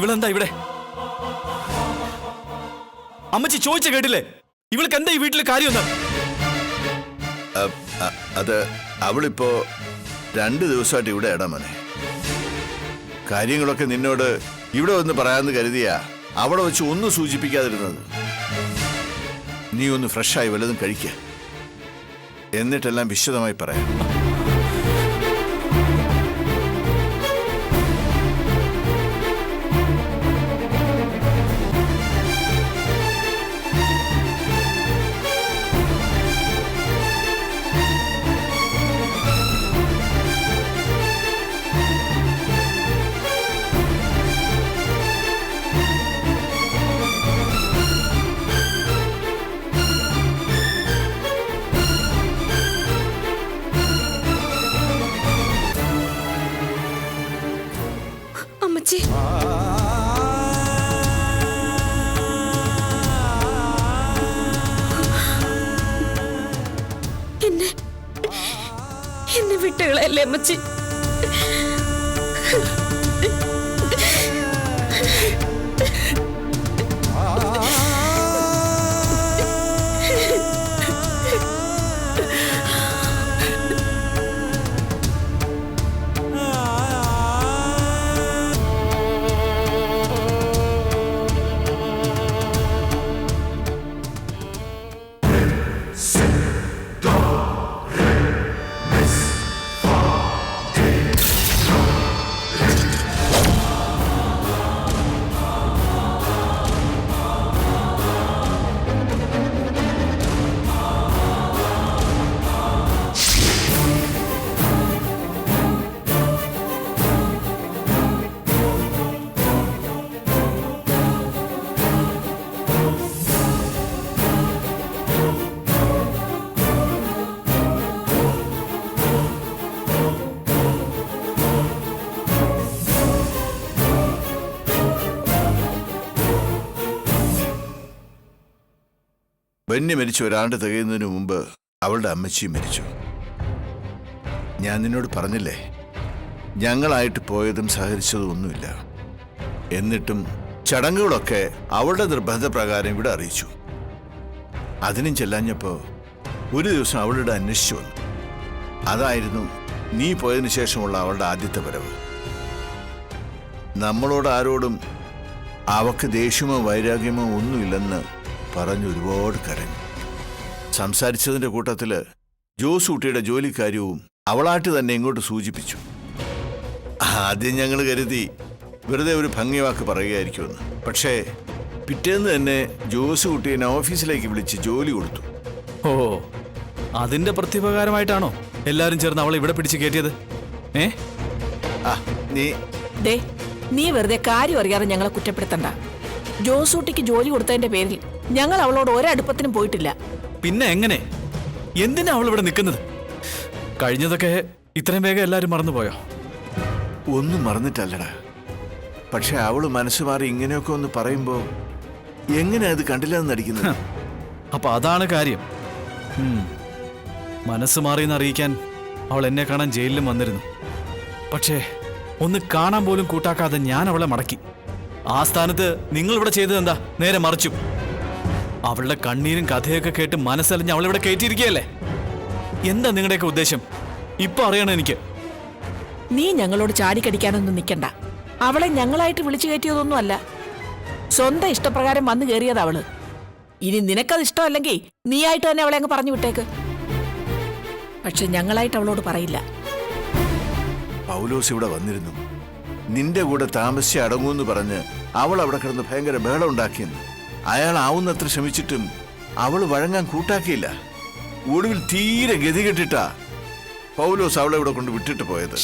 ഇവളെന്താ ഇവിടെ? അമ്മച്ചി ചോദിച്ച കേട്ടില്ലേ? ഇവൾക്ക് എന്താ ഈ വീട്ടിലെ കാര്യമൊന്നും? അത് അവളിപ്പോ 2 ദിവസമായിട്ട് ഇവിടെ ഇടാ മോനെ. കാര്യങ്ങളൊക്കെ നിന്നോട് ഇവിടെ വന്ന് പറയാമെന്ന് കരുതിയാ അവിടെ വെച്ച് ഒന്നും സൂചിപ്പിക്കാതിരുന്നത്. നീ ഒന്ന് ഫ്രഷായി വല്ലതും കഴിക്ക, എന്നിട്ടെല്ലാം വിശദമായി പറയാം. അമ്മച്ചി, എന്നെ വിട്ടുകളയല്ലേ അമ്മച്ചി. ബെന്നി മരിച്ചു 1 ആണ്ട് തികയുന്നതിന് മുമ്പ് അവളുടെ അമ്മച്ചിയും മരിച്ചു. ഞാൻ നിന്നോട് പറഞ്ഞില്ലേ, ഞങ്ങളായിട്ട് പോയതും സഹകരിച്ചതും ഒന്നുമില്ല. എന്നിട്ടും ചടങ്ങുകളൊക്കെ അവളുടെ നിർബന്ധപ്രകാരം ഇവിടെ അറിയിച്ചു. അതിനും ചെല്ലാഞ്ഞപ്പോ ഒരു ദിവസം അവളുടെ അന്വേഷിച്ചു വന്നു. അതായിരുന്നു നീ പോയതിനു ശേഷമുള്ള അവളുടെ ആദ്യത്തെ വരവ്. നമ്മളോട് ആരോടും അവക്ക് ദേഷ്യമോ വൈരാഗ്യമോ ഒന്നുമില്ലെന്ന് പറഞ്ഞു ഒരുപാട് കരഞ്ഞു. സംസാരിച്ചതിന്റെ കൂട്ടത്തില് ജോസൂട്ടിയുടെ ജോലിക്കാര്യവും അവളായിട്ട് തന്നെ ഇങ്ങോട്ട് സൂചിപ്പിച്ചു. ആദ്യം ഞങ്ങൾ കരുതി വെറുതെ ഒരു ഭംഗിവാക്ക് പറയുകയായിരിക്കുമെന്ന്. പക്ഷേ പിറ്റേന്ന് തന്നെ ജോസൂട്ടിയെ ഓഫീസിലേക്ക് വിളിച്ച് ജോലി കൊടുത്തു. ഓ, അതിന്റെ പ്രത്യുപകാരമായിട്ടാണോ എല്ലാരും ചേർന്ന് അവളെ ഇവിടെ പിടിച്ച് കയറ്റിയത്? നീ വെറുതെ കാര്യം അറിയാതെ ഞങ്ങളെ കുറ്റപ്പെടുത്തണ്ട. ജോസൂട്ടിക്ക് ജോലി കൊടുത്തതിന്റെ പേരിൽ ഞങ്ങൾ അവളോട് ഒരടുപ്പത്തിനും പോയിട്ടില്ല. പിന്നെ എങ്ങനെ? എന്തിനാ അവൾ ഇവിടെ നിൽക്കുന്നത്? കഴിഞ്ഞതൊക്കെ ഇത്രയും വേഗം എല്ലാരും മറന്നുപോയോ? ഒന്നും മറന്നിട്ടല്ലടാ. പക്ഷെ അവള് മനസ്സ് മാറി ഇങ്ങനെയൊക്കെ ഒന്ന് പറയുമ്പോ എങ്ങനെ അത് കണ്ടില്ലെന്ന് നടിക്കുന്നത്? അപ്പൊ അതാണ് കാര്യം. മനസ്സ് മാറിയെന്ന് അറിയിക്കാൻ അവൾ എന്നെ കാണാൻ ജയിലിലും വന്നിരുന്നു. പക്ഷേ ഒന്ന് കാണാൻ പോലും കൂട്ടാക്കാതെ ഞാൻ അവളെ മടക്കി. ആ സ്ഥാനത്ത് നിങ്ങൾ ഇവിടെ ചെയ്തത് എന്താ? നേരെ മറിച്ചു. അവളുടെ കണ്ണീരും കഥയൊക്കെ കേട്ട് മനസ്സലിഞ്ഞ് അവളിവിടെ കയറ്റിയിരിക്കുകയല്ലേ. എന്താ നിങ്ങളുടെയൊക്കെ ഉദ്ദേശം? ഇപ്പൊ അറിയണം എനിക്ക്. നീ ഞങ്ങളോട് ചാടിക്കടിക്കാനൊന്നും നിൽക്കണ്ട. അവളെ ഞങ്ങളായിട്ട് വിളിച്ചു കയറ്റിയതൊന്നും അല്ല. സ്വന്തം ഇഷ്ടപ്രകാരം വന്നു കയറിയത് അവള്. ഇനി നിനക്കത് ഇഷ്ടമല്ലെങ്കിൽ നീയായിട്ട് തന്നെ അവളെ അങ്ങ് പറഞ്ഞു വിട്ടേക്ക്. പക്ഷെ ഞങ്ങളായിട്ട് അവളോട് പറയില്ല. പൗലോസ് ഇവിടെ വന്നിരുന്നു. നിന്റെ കൂടെ താമസിച്ച് അടങ്ങൂന്ന് പറഞ്ഞ് അവൾ അവിടെ കിടന്ന് ഭയങ്കര ബഹളം ഉണ്ടാക്കിയെന്ന്. അയാൾ ആവുന്നത്ര ശ്രമിച്ചിട്ടും അവൾ വഴങ്ങാൻ കൂട്ടാക്കിയില്ല. ഒടുവിൽ തീരെ ഗതികെട്ടിട്ടാ പൗലോസ് അവളെ ഇവിടെ കൊണ്ട് വിട്ടിട്ട് പോയത്.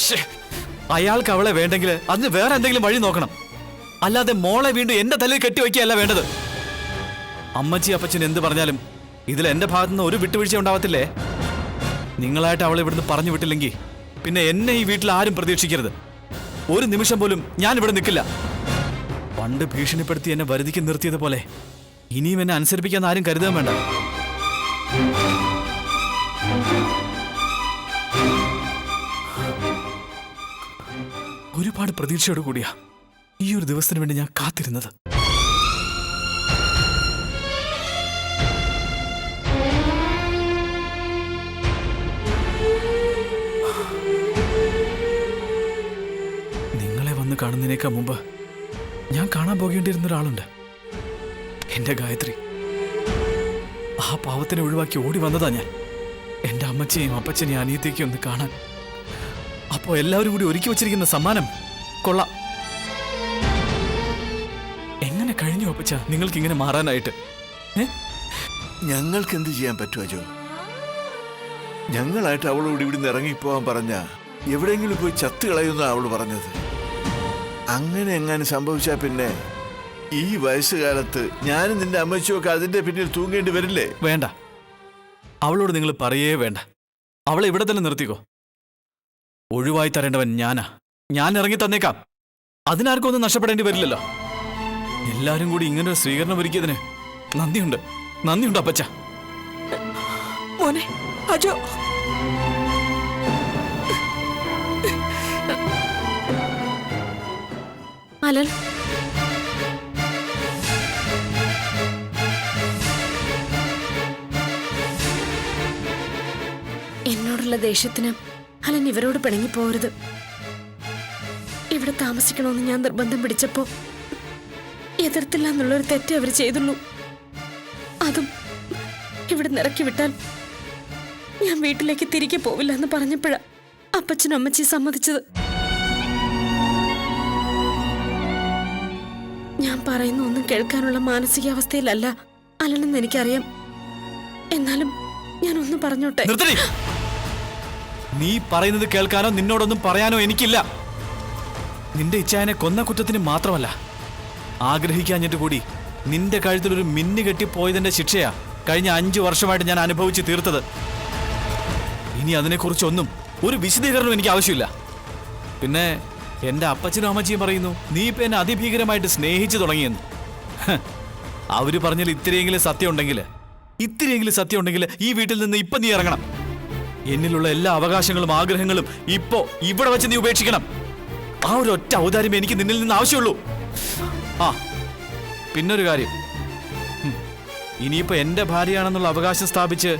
അയാൾക്ക് അവളെ വേണ്ടെങ്കിൽ അതിന് വേറെ എന്തെങ്കിലും വഴി നോക്കണം. അല്ലാതെ മോളെ വീണ്ടും എന്റെ തലയിൽ കെട്ടിവെക്കുകയല്ല വേണ്ടത്. അമ്മച്ചി അപ്പച്ചൻ എന്ത് പറഞ്ഞാലും ഇതിൽ എന്റെ ഭാഗത്തുനിന്ന് ഒരു വിട്ടുവീഴ്ച ഉണ്ടാവത്തില്ലേ? നിങ്ങളായിട്ട് അവളെ ഇവിടുന്ന് പറഞ്ഞു വിട്ടില്ലെങ്കിൽ പിന്നെ എന്നെ ഈ വീട്ടിൽ ആരും പ്രതീക്ഷിക്കരുത്. ഒരു നിമിഷം പോലും ഞാൻ ഇവിടെ നിൽക്കില്ല. പണ്ട് ഭീഷണിപ്പെടുത്തി എന്നെ വരുതിക്ക് നിർത്തിയതുപോലെ ഇനിയും എന്നെ അനുസരിപ്പിക്കാൻ ആരും കരുതാൻ വേണ്ട. ഒരുപാട് പ്രതീക്ഷയോട് കൂടിയാ ഈ ഒരു ദിവസത്തിന് വേണ്ടി ഞാൻ കാത്തിരുന്നത്. നിങ്ങളെ വന്ന് കാണുന്നതിനേക്കാൾ മുമ്പ് ഞാൻ കാണാൻ പോകേണ്ടിയിരുന്ന ഒരാളുണ്ട്, എന്റെ ഗായത്രി. ആ പാവത്തിനെ ഒഴിവാക്കി ഓടി വന്നതാ ഞാൻ, എന്റെ അമ്മച്ചയും അപ്പച്ചനെയും അനിയത്തേക്കും ഒന്ന് കാണാൻ. അപ്പോ എല്ലാവരും കൂടി ഒരുക്കി വച്ചിരിക്കുന്ന സമ്മാനം കൊള്ളാം. എങ്ങനെ കഴിഞ്ഞു അപ്പച്ച നിങ്ങൾക്ക് ഇങ്ങനെ മാറാനായിട്ട്? ഞങ്ങൾക്ക് എന്ത് ചെയ്യാൻ പറ്റുമോ ജോ? ഞങ്ങളായിട്ട് അവളോട് ഇവിടുന്ന് ഇറങ്ങിപ്പോവാൻ പറഞ്ഞ എവിടെയെങ്കിലും പോയി ചത്തു കളയുന്ന അവള് പറഞ്ഞത്. അങ്ങനെ എങ്ങനെ സംഭവിച്ചാ പിന്നെ ഈ വയസ്സുകാലത്ത് ഞാനും നിന്റെ അമ്മച്ചിയൊക്കെ അതിന്റെ പിന്നിൽ തൂങ്ങേണ്ടി വരില്ലേ? വേണ്ട, അവളോട് നിങ്ങൾ പറയേ വേണ്ട. അവളെ ഇവിടെ തന്നെ നിർത്തിക്കോ. ഒഴിവായി തരേണ്ടവൻ ഞാനാ. ഞാൻ ഇറങ്ങി തന്നേക്കാം. അതിനാർക്കും ഒന്നും നഷ്ടപ്പെടേണ്ടി വരില്ലല്ലോ. എല്ലാരും കൂടി ഇങ്ങനെ ഒരു സ്വീകരണം ഒരുക്കിയതിന് നന്ദിയുണ്ട്. നന്ദിയുണ്ട് അപ്പച്ച. മോനെ അജോ, അലൻ, എന്നോടുള്ള ദേഷ്യത്തിന് അലൻ ഇവരോട് പിണങ്ങിപ്പോരുത്. ഇവിടെ താമസിക്കണമെന്ന് ഞാൻ നിർബന്ധം പിടിച്ചപ്പോ എതിർത്തില്ല എന്നുള്ളൊരു തെറ്റ് അവർ ചെയ്തുള്ളൂ. അതും ഇവിടെ നിറക്കി വിട്ടാൽ ഞാൻ വീട്ടിലേക്ക് തിരികെ പോവില്ല എന്ന് പറഞ്ഞപ്പോഴാ അപ്പച്ചനും അമ്മച്ചി സമ്മതിച്ചത്. ഞാൻ പറയുന്ന ഒന്നും കേൾക്കാനുള്ള മാനസികാവസ്ഥയിലല്ല അലനെന്ന് എനിക്കറിയാം. എന്നാലും ഞാൻ ഒന്ന് പറഞ്ഞോട്ടെ. നിർത്തടി. നീ പറയുന്നത് കേൾക്കാനോ നിന്നോടൊന്നും പറയാനോ എനിക്കില്ല. നിന്റെ ഇച്ഛായനെ കൊന്ന കുറ്റത്തിന് മാത്രമല്ല, ആഗ്രഹിക്കാഞ്ഞിട്ട് കൂടി നിന്റെ കഴുത്തിലൊരു മിന്നു കെട്ടിപ്പോയതിന്റെ ശിക്ഷയാ കഴിഞ്ഞ 5 വർഷമായിട്ട് ഞാൻ അനുഭവിച്ച് തീർത്തത്. ഇനി അതിനെക്കുറിച്ചൊന്നും ഒരു വിശദീകരണം എനിക്ക് ആവശ്യമില്ല. പിന്നെ എന്റെ അപ്പച്ചനും അമ്മച്ചിയും പറയുന്നു നീ ഇപ്പൊ എന്നെ അതിഭീകരമായിട്ട് സ്നേഹിച്ചു തുടങ്ങിയെന്ന്. അവര് പറഞ്ഞാൽ ഇത്തിരിയെങ്കിലും സത്യം ഉണ്ടെങ്കിൽ ഈ വീട്ടിൽ നിന്ന് ഇപ്പൊ നീ ഇറങ്ങണം. എന്നിലുള്ള എല്ലാ അവകാശങ്ങളും ആഗ്രഹങ്ങളും ഇപ്പോ ഇവിടെ വെച്ച് നീ ഉപേക്ഷിക്കണം. ആ ഒരു ഒറ്റ ഔദാര്യം എനിക്ക് നിന്നിൽ നിന്ന് ആവശ്യമുള്ളൂ. ആ പിന്നൊരു കാര്യം, ഇനിയിപ്പോ എന്റെ ഭാര്യയാണെന്നുള്ള അവകാശം സ്ഥാപിച്ച്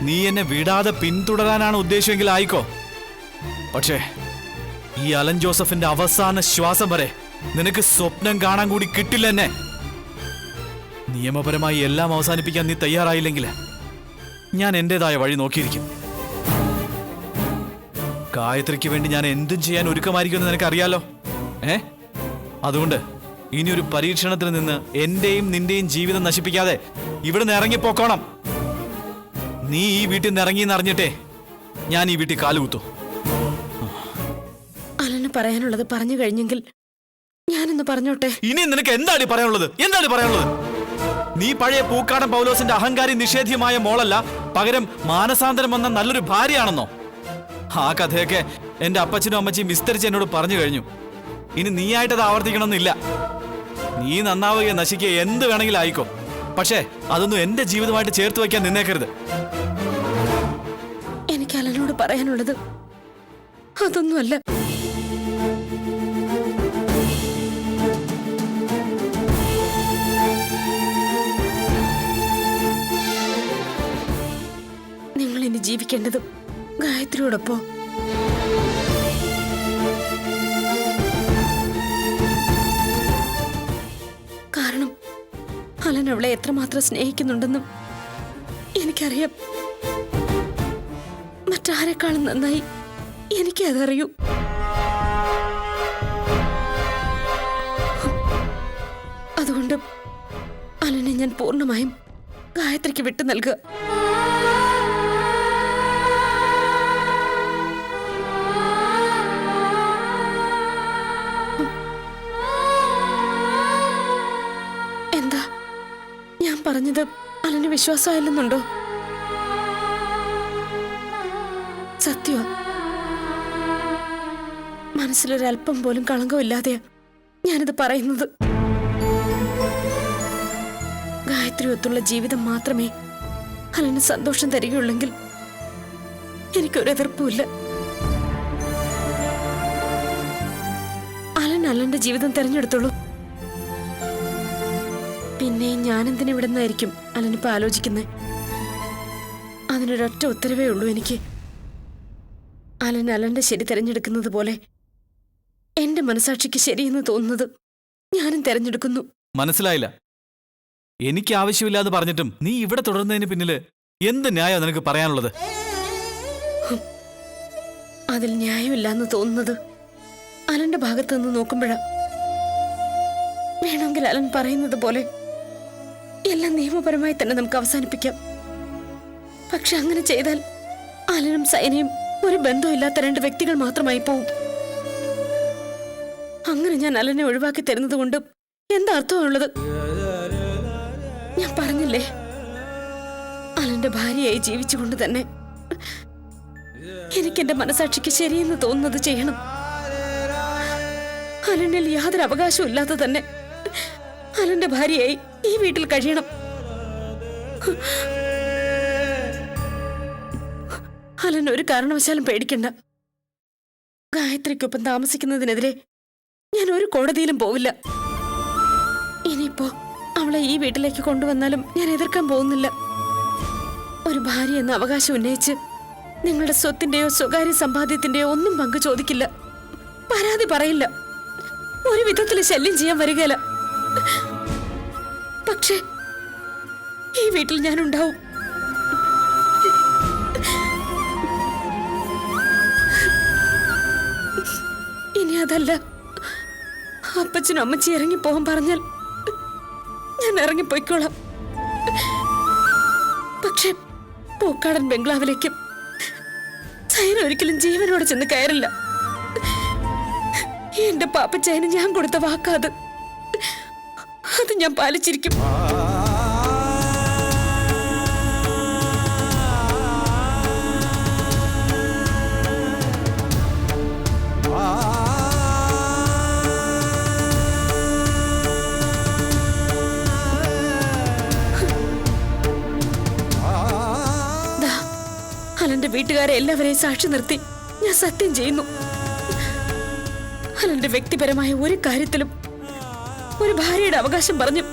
നീ എന്നെ വിടാതെ പിന്തുടരാനാണ് ഉദ്ദേശമെങ്കിൽ ആയിക്കോ. പക്ഷേ ഈ അലൻ ജോസഫിന്റെ അവസാന ശ്വാസം വരെ നിനക്ക് സ്വപ്നം കാണാൻ കൂടി കിട്ടില്ല എന്നെ. നിയമപരമായി എല്ലാം അവസാനിപ്പിക്കാൻ നീ തയ്യാറായില്ലെങ്കിൽ ഞാൻ എന്റേതായ വഴി നോക്കിയിരിക്കും. ഗായത്രിക്ക് വേണ്ടി ഞാൻ എന്തും ചെയ്യാൻ ഒരുക്കമായിരിക്കുമെന്ന് നിനക്കറിയാലോ. അതുകൊണ്ട് ഇനിയൊരു പരീക്ഷണത്തിൽ നിന്ന് എന്റെയും നിന്റെയും ജീവിതം നശിപ്പിക്കാതെ ഇവിടുന്ന് ഇറങ്ങിപ്പോക്കോണം. നീ ഈ വീട്ടിൽ നിന്ന് ഇറങ്ങിയെന്ന് അറിഞ്ഞിട്ടേ ഞാൻ ഈ വീട്ടിൽ കാലുകുത്തു. അലന് പറയാനുള്ളത് പറഞ്ഞു കഴിഞ്ഞെങ്കിൽ ഞാനൊന്ന് പറഞ്ഞോട്ടെ. ഇനി നിനക്ക് എന്താണ് പറയാനുള്ളത്? നീ പഴയ പൂക്കാടൻ പൗലോസിന്റെ അഹങ്കാരി നിഷേധ്യമായ മോളല്ല, പകരം മാനസാന്തരം വന്ന നല്ലൊരു ഭാര്യയാണെന്നോ? ആ കഥയൊക്കെ എന്റെ അപ്പച്ചനും അമ്മച്ചിയും വിസ്തരിച്ച് എന്നോട് പറഞ്ഞു കഴിഞ്ഞു. ഇനി നീയായിട്ടത് ആവർത്തിക്കണമെന്നില്ല. നീ നന്നാവുകയോ നശിക്കുകയോ എന്ത് വേണമെങ്കിലും ആയിക്കോ. പക്ഷേ അതൊന്നും എന്റെ ജീവിതമായിട്ട് ചേർത്ത് വയ്ക്കാൻ നിന്നേക്കരുത്. എനിക്ക് അലനോട് പറയാനുള്ളത് അതൊന്നുമല്ല. നിങ്ങൾ ഇനി ജീവിക്കേണ്ടത് ഗായത്രിയോടൊപ്പം. കാരണം അലൻ അവളെ എത്രമാത്രം സ്നേഹിക്കുന്നുണ്ടെന്നും എനിക്കറിയാം. മറ്റാരെക്കാളും നന്നായി എനിക്കതറിയൂ. അതുകൊണ്ട് അലനെ ഞാൻ പൂർണ്ണമായും ഗായത്രിക്ക് വിട്ടു നൽകുക. എന്താ ഞാൻ പറഞ്ഞത് അലന് വിശ്വാസമായില്ലെന്നുണ്ടോ? സത്യോ? മനസ്സിലൊരല്പം പോലും കളങ്കമില്ലാതെയാ ഞാനിത് പറയുന്നത്. ഗായത്രിയൊത്തുള്ള ജീവിതം മാത്രമേ അലന് സന്തോഷം തരികയുള്ളെങ്കിൽ എനിക്കൊരു എതിർപ്പുമില്ല. അലൻ അലന്റെ ജീവിതം തെരഞ്ഞെടുത്തോളൂ. പിന്നെ ഞാനെന്തിനെ ഇവിടെ നിന്നായിരിക്കും അലനിപ്പോ ആലോചിക്കുന്നത്? അതിനൊരൊറ്റ ഉത്തരവേ ഉള്ളൂ എനിക്ക്. അലൻ അലന്റെ ശരി തെരഞ്ഞെടുക്കുന്നത് പോലെ എന്റെ മനസാക്ഷിക്ക് ശരിയെന്ന് തോന്നുന്നത് ഞാനും തെരഞ്ഞെടുക്കുന്നു. മനസ്സിലായില്ല. എനിക്ക് ആവശ്യമില്ലാന്ന് പറഞ്ഞിട്ടും നീ ഇവിടെ തുടരുന്നതിന് പിന്നില് എന്ത് ന്യായം നിനക്ക് പറയാനുള്ളത്? അതിൽ ന്യായമില്ലാന്ന് തോന്നുന്നത് അലന്റെ ഭാഗത്ത് നിന്ന് നോക്കുമ്പോഴാ. വേണമെങ്കിൽ അലൻ പറയുന്നത് പോലെ എല്ലാം നിയമപരമായി തന്നെ നമുക്ക് അവസാനിപ്പിക്കാം. പക്ഷെ അങ്ങനെ ചെയ്താൽ അലനും സൈനയും ഒരു ബന്ധമില്ലാത്ത രണ്ട് വ്യക്തികൾ മാത്രമായി പോവും. അങ്ങനെ ഞാൻ അലനെ ഒഴിവാക്കി തരുന്നത് കൊണ്ട് എന്താ അർത്ഥമുള്ളത്? ഞാൻ പറഞ്ഞില്ലേ, അലന്റെ ഭാര്യയായി ജീവിച്ചുകൊണ്ട് തന്നെ എനിക്കെന്റെ മനസാക്ഷിക്ക് ശരിയെന്ന് തോന്നുന്നത് ചെയ്യണം. അലനിൽ യാതൊരു അവകാശവും ഇല്ലാതെ തന്നെ അലന്റെ ഭാര്യയായി ഈ വീട്ടിൽ കഴിയണം. അലൻ ഒരു കാരണവശാലും പേടിക്കണ്ട. ഗായത്രിക്കൊപ്പം താമസിക്കുന്നതിനെതിരെ ഞാൻ ഒരു കോടതിയിലും പോവില്ല. ഇനിയിപ്പോ അവളെ ഈ വീട്ടിലേക്ക് കൊണ്ടുവന്നാലും ഞാൻ എതിർക്കാൻ പോകുന്നില്ല. ഒരു ഭാര്യ എന്ന അവകാശം ഉന്നയിച്ച് നിങ്ങളുടെ സ്വത്തിന്റെയോ സ്വകാര്യ സമ്പാദ്യത്തിന്റെയോ ഒന്നും പങ്കു ചോദിക്കില്ല, പരാതി പറയില്ല, ഒരു വിധത്തിൽ ശല്യം ചെയ്യാൻ വരികയില്ല. പക്ഷേ ഈ വീട്ടിൽ ഞാൻ ഉണ്ടാവും. ഇനി അതല്ല, അപ്പച്ചനും അമ്മച്ചി ഇറങ്ങിപ്പോകാൻ പറഞ്ഞാൽ ഞാൻ ഇറങ്ങിപ്പോയിക്കോളാം. പക്ഷെ പൂക്കാടൻ ബംഗ്ലാവിലേക്കും സൈന ഒരിക്കലും ജീവനോടെ ചെന്ന് കയറില്ല. എന്റെ പാപ്പച്ചയന് ഞാൻ കൊടുത്ത വാക്കാത്, അത് ഞാൻ പാലിച്ചിരിക്കും. അലന്റെ വീട്ടുകാരെ എല്ലാവരെയും സാക്ഷി നിർത്തി ഞാൻ സത്യം ചെയ്യുന്നു, അലന്റെ വ്യക്തിപരമായ ഒരു കാര്യത്തിലും ഒരു ഭാര്യയുടെ അവകാശം പറഞ്ഞു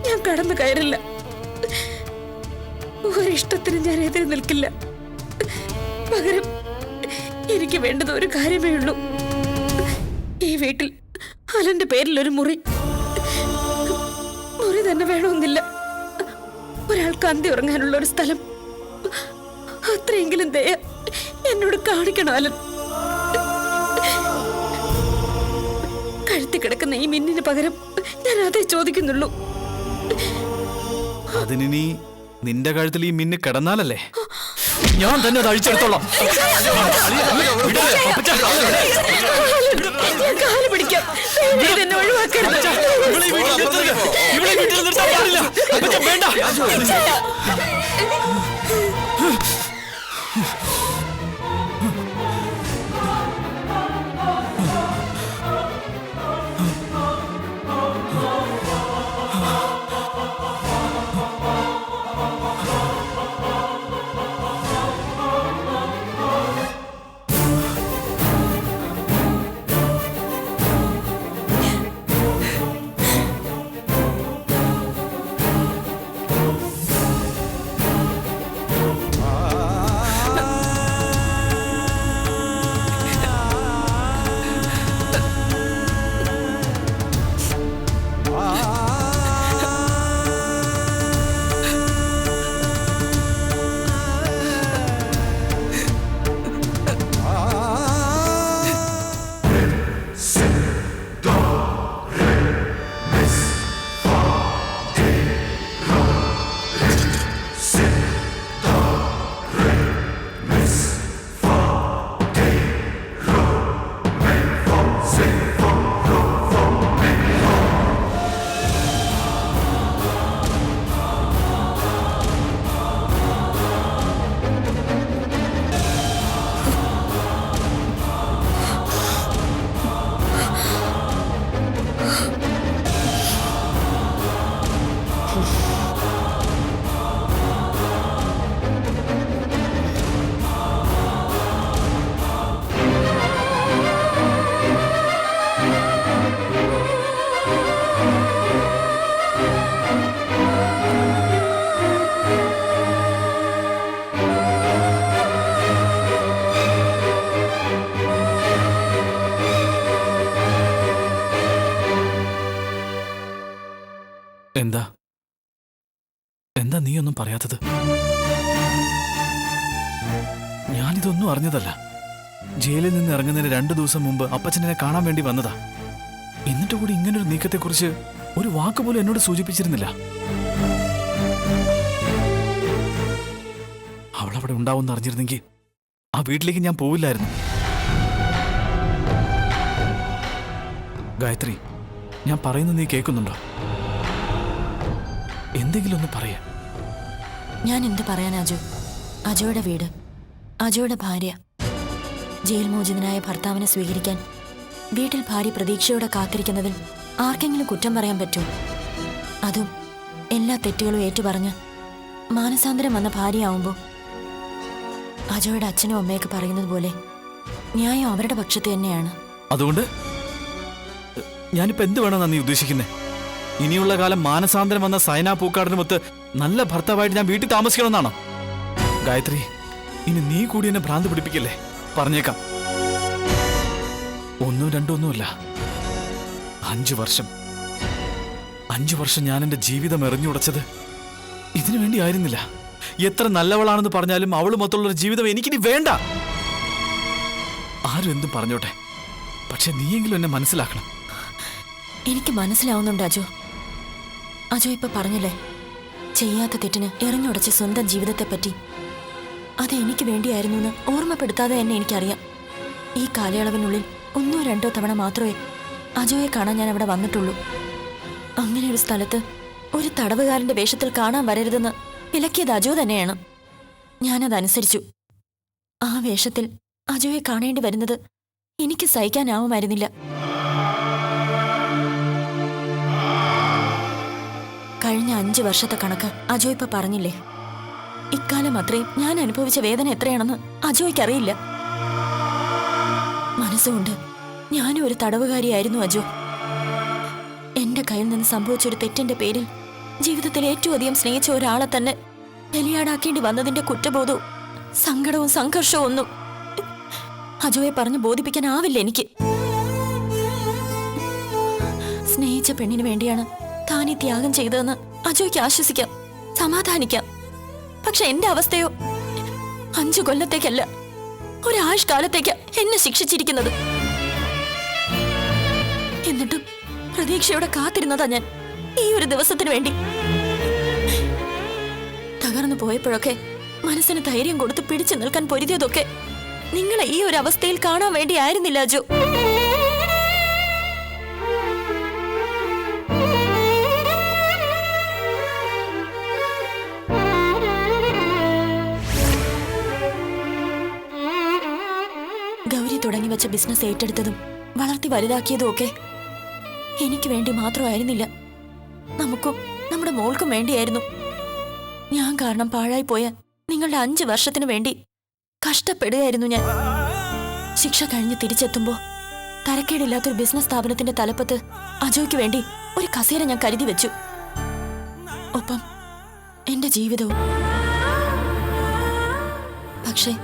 ഞാൻ കടന്നു കയറില്ല. ഒരിഷ്ടത്തിന് ഞാൻ എതിരെ നിൽക്കില്ല. പകരം എനിക്ക് വേണ്ടത് ഒരു കാര്യമേ ഉള്ളൂ. ഈ വീട്ടിൽ അലന്റെ പേരിൽ ഒരു മുറി തന്നെ വേണമെന്നില്ല. ഒരാൾക്ക് അന്തി ഉറങ്ങാനുള്ള ഒരു സ്ഥലം, അത്രയെങ്കിലും ദയ എന്നോട് കാണിക്കണം അലൻ. കഴുത്തി കിടക്കുന്ന ഈ മിന്നിന് പകരം ഞാൻ അതേ ചോദിക്കുന്നുള്ളൂ. അതിനി നിന്റെ കഴുത്തിൽ ഈ മിന്ന് കിടന്നാലല്ലേ ഞാൻ തന്നെ അത് അഴിച്ചെടുത്തോളാം. കാല് പിടിക്കാം, എന്നെ ഒഴിവാക്കരുത്. വേണ്ട. എന്താ എന്താ നീ ഒന്നും പറയാത്തത്? ഞാനിതൊന്നും അറിഞ്ഞതല്ല. ജയിലിൽ നിന്ന് ഇറങ്ങുന്നതിന് 2 ദിവസം മുമ്പ് അപ്പച്ചനെ കാണാൻ വേണ്ടി വന്നതാ. എന്നിട്ട് കൂടി ഇങ്ങനൊരു നീക്കത്തെക്കുറിച്ച് ഒരു വാക്ക് പോലും എന്നോട് സൂചിപ്പിച്ചിരുന്നില്ല. അവളവിടെ ഉണ്ടാവുമെന്ന് അറിഞ്ഞിരുന്നെങ്കിൽ ആ വീട്ടിലേക്ക് ഞാൻ പോവില്ലായിരുന്നു. ഗായത്രി, ഞാൻ പറയുന്നത് നീ കേൾക്കുന്നുണ്ടോ? എന്തെങ്കിലും ഒന്ന് പറയാ. ഞാൻ എന്ത് പറയാൻ അജു? അജോയുടെ വീട്, അജോയുടെ ഭാര്യ, ജയിൽ മോചിതനായ ഭർത്താവിനെ സ്വീകരിക്കാൻ വീട്ടിൽ ഭാര്യ പ്രതീക്ഷയോടെ കാത്തിരിക്കുന്നതിൽ ആർക്കെങ്കിലും കുറ്റം പറയാൻ പറ്റുമോ? അതും എല്ലാ തെറ്റുകളും ഏറ്റുപറഞ്ഞ് മാനസാന്തരം വന്ന ഭാര്യയാവുമ്പോൾ അജോയുടെ അച്ഛനും അമ്മയൊക്കെ പറയുന്നത് പോലെ ന്യായം അവരുടെ പക്ഷത്ത് തന്നെയാണ്. അതുകൊണ്ട് ഞാനിപ്പോ എന്ത് വേണമെന്നാ നീ ഉദ്ദേശിക്കുന്നേ? ഇനിയുള്ള കാലം മാനസാന്തരം വന്ന സൈന പൂക്കാടിനുമൊത്ത് നല്ല ഭർത്താവായിട്ട് ഞാൻ വീട്ടിൽ താമസിക്കണമെന്നാണോ? ഗായത്രി, ഇനി നീ കൂടി എന്നെ ഭ്രാന്ത് പിടിപ്പിക്കല്ലേ. പറഞ്ഞേക്കാം, 1 2 ഒന്നുമല്ല, 5 വർഷം. 5 വർഷം ഞാൻ എന്റെ ജീവിതം എറിഞ്ഞുടച്ചത് ഇതിനു വേണ്ടി ആയിരുന്നില്ല. എത്ര നല്ലവളാണെന്ന് പറഞ്ഞാലും അവളുമൊത്തുള്ളൊരു ജീവിതം എനിക്കിനി വേണ്ട. ആരും എന്തും പറഞ്ഞോട്ടെ, പക്ഷെ നീയെങ്കിലും എന്നെ മനസ്സിലാക്കണം. എനിക്ക് മനസ്സിലാവുന്നുണ്ട് അജോ. അജോ ഇപ്പൊ പറഞ്ഞില്ലേ, ചെയ്യാത്ത തെറ്റിന് എറിഞ്ഞുടച്ച സ്വന്തം ജീവിതത്തെപ്പറ്റി. അത് എനിക്ക് വേണ്ടിയായിരുന്നു എന്ന് ഓർമ്മപ്പെടുത്താതെ തന്നെ എനിക്കറിയാം. ഈ കാലയളവിനുള്ളിൽ 1 2 തവണ മാത്രമേ അജോയെ കാണാൻ ഞാൻ അവിടെ വന്നിട്ടുള്ളൂ. അങ്ങനെ ഒരു സ്ഥലത്ത് ഒരു തടവുകാരന്റെ വേഷത്തിൽ കാണാൻ വരരുതെന്ന് വിലക്കിയത് അജോ തന്നെയാണ്. ഞാനതനുസരിച്ചു. ആ വേഷത്തിൽ അജോയെ കാണേണ്ടി വരുന്നത് എനിക്ക് സഹിക്കാനാവുമായിരുന്നില്ല. കഴിഞ്ഞ 5 വർഷത്തെ കണക്ക് അജോ ഇപ്പൊ പറഞ്ഞില്ലേ. ഇക്കാലം അത്രയും ഞാൻ അനുഭവിച്ച വേദന എത്രയാണെന്ന് അജോയ്ക്ക് അറിയില്ല. മനസ്സുകൊണ്ട് ഞാനും ഒരു തടവുകാരിയായിരുന്നു അജോ. എന്റെ കയ്യിൽ നിന്ന് സംഭവിച്ചൊരു തെറ്റിന്റെ പേരിൽ ജീവിതത്തിൽ ഏറ്റവും അധികം സ്നേഹിച്ച ഒരാളെ തന്നെ ബലിയാടാക്കേണ്ടി വന്നതിന്റെ കുറ്റബോധവും സങ്കടവും സംഘർഷവും ഒന്നും അജോയെ പറഞ്ഞ് ബോധിപ്പിക്കാനാവില്ല എനിക്ക്. സ്നേഹിച്ച പെണ്ണിന് വേണ്ടിയാണ് താനീ ത്യാഗം ചെയ്തതെന്ന് അജോയ്ക്ക് ആശ്വസിക്കാം, സമാധാനിക്കാം. പക്ഷെ എന്റെ അവസ്ഥയോ 5 കൊല്ലത്തേക്കല്ല, ഒരാഴ്കാലത്തേക്കാ എന്നെ ശിക്ഷിച്ചിരിക്കുന്നത്. എന്നിട്ടും പ്രതീക്ഷയോടെ കാത്തിരുന്നതാ ഞാൻ ഈ ഒരു ദിവസത്തിന് വേണ്ടി. തകർന്നു പോയപ്പോഴൊക്കെ മനസ്സിന് ധൈര്യം കൊടുത്ത് പിടിച്ചു നിൽക്കാൻ പൊരുതിയതൊക്കെ നിങ്ങളെ ഈ ഒരു അവസ്ഥയിൽ കാണാൻ വേണ്ടി ആയിരുന്നില്ല അജോ. ഗൗരി തുടങ്ങി വെച്ച ബിസിനസ് ഏറ്റെടുത്തതും വളർത്തി വലുതാക്കിയതും ഒക്കെ എനിക്ക് വേണ്ടി മാത്രമായിരുന്നില്ല, നമുക്കും നമ്മുടെ മോൾക്കും വേണ്ടിയായിരുന്നു. ഞാൻ കാരണം പാഴായി പോയ നിങ്ങളുടെ 5 വർഷത്തിന് വേണ്ടി കഷ്ടപ്പെടുകയായിരുന്നു ഞാൻ. ശിക്ഷ കഴിഞ്ഞ് തിരിച്ചെത്തുമ്പോ തരക്കേടില്ലാത്തൊരു ബിസിനസ് സ്ഥാപനത്തിന്റെ തലപ്പത്ത് അജോയ്ക്ക് വേണ്ടി ഒരു കസേര ഞാൻ കരുതി വെച്ചു. ഒപ്പം എന്റെ ജീവിതവും. പക്ഷേ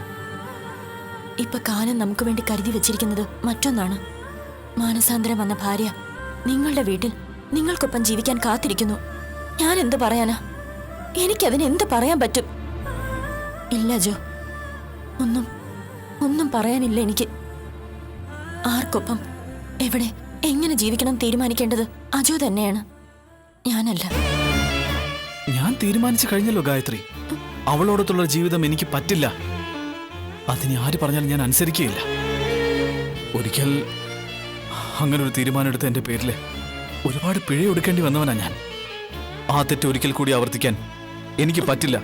ഇപ്പൊ കാലം നമുക്ക് വേണ്ടി കരുതി വെച്ചിരിക്കുന്നത് മറ്റൊന്നാണ്. മാനസാന്തരം വന്ന ഭാര്യ നിങ്ങളുടെ വീട്ടിൽ നിങ്ങൾക്കൊപ്പം ജീവിക്കാൻ കാത്തിരിക്കുന്നു. ഞാൻ എന്ത് പറയാനാ? എനിക്കതിന് എന്ത് പറയാൻ പറ്റും? ഇല്ല ജോ, ഒന്നും പറയാനില്ല എനിക്ക്. ആർക്കൊപ്പം എവിടെ എങ്ങനെ ജീവിക്കണം തീരുമാനിക്കേണ്ടത് അജോ തന്നെയാണ്, ഞാനല്ല. ഞാൻ തീരുമാനിച്ചു കഴിഞ്ഞല്ലോ ഗായത്രി. അവളോടൊത്തുള്ള ജീവിതം എനിക്ക് പറ്റില്ല. അതിന് ആര് പറഞ്ഞാലും ഞാൻ അനുസരിക്കുകയില്ല. ഒരിക്കൽ അങ്ങനൊരു തീരുമാനമെടുത്ത എന്റെ പേരില് ഒരുപാട് പിഴ കൊടുക്കേണ്ടി വന്നവനാ ഞാൻ. ആ തെറ്റ് ഒരിക്കൽ കൂടി ആവർത്തിക്കാൻ എനിക്ക് പറ്റില്ല.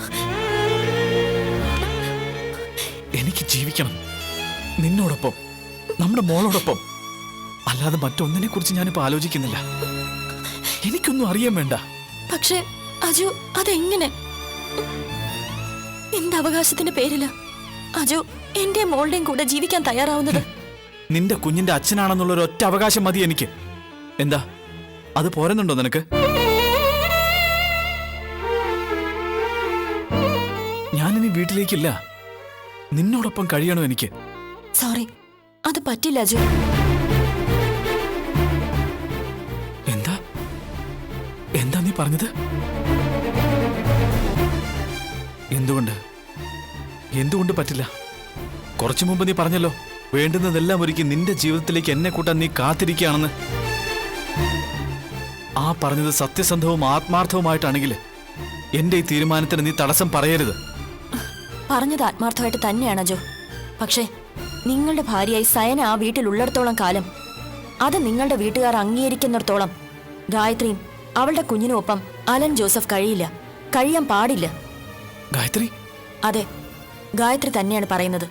എനിക്ക് ജീവിക്കണം, നിന്നോടൊപ്പം, നമ്മുടെ മോളോടൊപ്പം. അല്ലാതെ മറ്റൊന്നിനെ കുറിച്ച് ഞാനിപ്പോ ആലോചിക്കുന്നില്ല. എനിക്കൊന്നും അറിയാൻ വേണ്ട. പക്ഷേ അജു, അതെങ്ങനെ? എന്റെ അവകാശത്തിന്റെ പേരില അജു എന്റെ മോളുടെയും കൂടെ ജീവിക്കാൻ തയ്യാറാവുന്നത്? നിന്റെ കുഞ്ഞിന്റെ അച്ഛനാണെന്നുള്ള ഒരു ഒറ്റ അവകാശം മതി എനിക്ക്. എന്താ അത് പോരുന്നുണ്ടോ നിനക്ക്? ഞാനിനി വീട്ടിലേക്കില്ല, നിന്നോടൊപ്പം കഴിയണോ എനിക്ക്. സോറി, അത് പറ്റില്ല അജു. എന്താ എന്താ നീ പറഞ്ഞത്? എന്തുകൊണ്ട് പറ്റില്ല? കുറച്ചു മുമ്പ് നീ പറഞ്ഞല്ലോ, വേണ്ടുന്നതെല്ലാം ഒരുക്കി നിന്റെ ജീവിതത്തിലേക്ക് എന്നെ കൂട്ടാൻ നീ കാത്തിരിക്കുകയാണെന്ന്. ആ പറഞ്ഞത് സത്യസന്ധവും ആത്മാർത്ഥവുമായിട്ടാണെങ്കിൽ എന്റെ ഈ തീരുമാനത്തിന് നീ തടസ്സം പറയരുത്. പറഞ്ഞത് ആത്മാർത്ഥമായിട്ട് തന്നെയാണ് അജോ. പക്ഷേ നിങ്ങളുടെ ഭാര്യയായി സയന ആ വീട്ടിലുള്ളിടത്തോളം കാലം, അത് നിങ്ങളുടെ വീട്ടുകാർ അംഗീകരിക്കുന്നിടത്തോളം ഗായത്രിയും അവളുടെ കുഞ്ഞിനുമൊപ്പം അലൻ ജോസഫ് കഴിയാൻ പാടില്ല. ഗായത്രി? അതെ, ഗായത്രി തന്നെയാണ് പറയുന്നത്.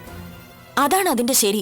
അതാണ് അതിന്റെ ശരി.